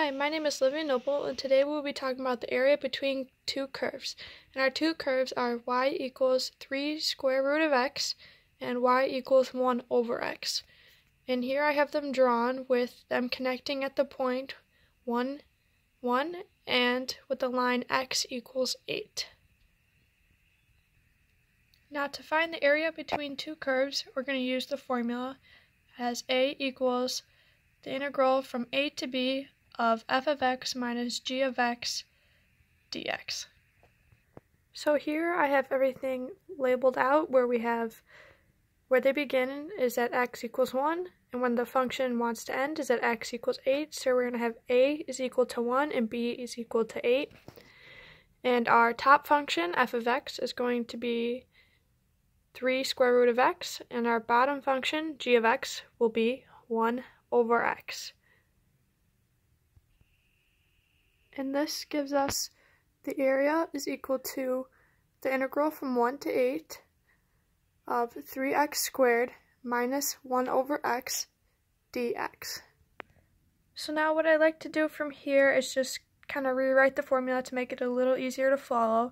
Hi, my name is Livia Noble, and today we will be talking about the area between two curves. And our two curves are y equals 3 square root of x and y equals 1 over x. And here I have them drawn with them connecting at the point 1, 1, and with the line x equals 8. Now to find the area between two curves, we're going to use the formula as a equals the integral from a to b of f of x minus g of x dx. So here I have everything labeled out where they begin is at x equals 1, and when the function wants to end is at x equals 8, so we're going to have a is equal to 1 and b is equal to 8. And our top function, f of x, is going to be 3 square root of x, and our bottom function, g of x, will be 1 over x. And this gives us the area is equal to the integral from 1 to 8 of 3x squared minus 1 over x dx. So now what I like to do from here is just kind of rewrite the formula to make it a little easier to follow.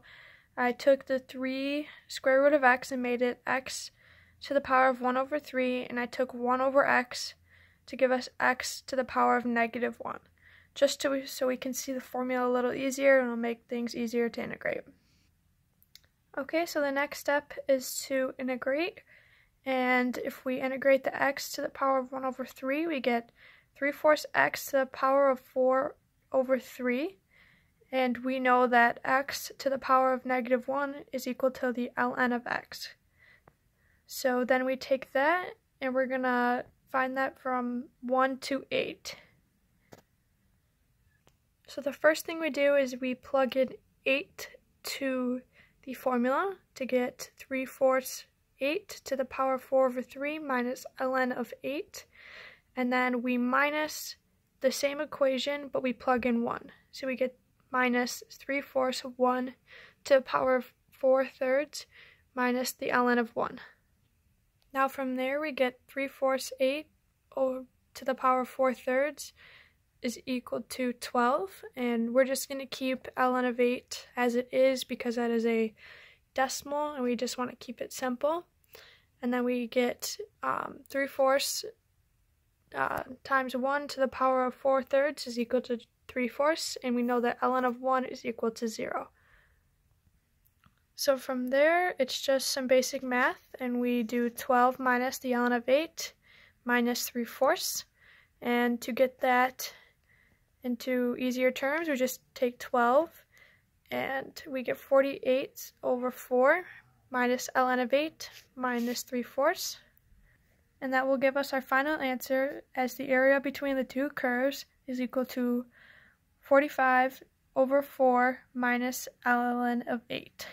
I took the 3 square root of x and made it x to the power of 1 over 3, and I took 1 over x to give us x to the power of negative 1. Just so we can see the formula a little easier, and it'll make things easier to integrate. Okay, so the next step is to integrate, and if we integrate the x to the power of 1 over 3, we get 3/4 x to the power of 4 over 3, and we know that x to the power of negative 1 is equal to the ln of x. So then we take that, and we're going to find that from 1 to 8. So the first thing we do is we plug in 8 to the formula to get 3/4 8 to the power of 4 over 3 minus ln of 8. And then we minus the same equation, but we plug in 1. So we get minus 3/4 of 1 to the power of 4/3 minus the ln of 1. Now from there we get 3/4 8 to the power of 4/3 is equal to 12, and we're just going to keep ln of 8 as it is because that is a decimal and we just want to keep it simple. And then we get 3/4 times 1 to the power of 4/3 is equal to 3/4, and we know that ln of 1 is equal to 0. So from there it's just some basic math, and we do 12 minus the ln of 8 minus 3/4, and to get that into easier terms, we just take 12, and we get 48 over 4 minus ln of 8 minus 3/4, and that will give us our final answer as the area between the two curves is equal to 45 over 4 minus ln of 8.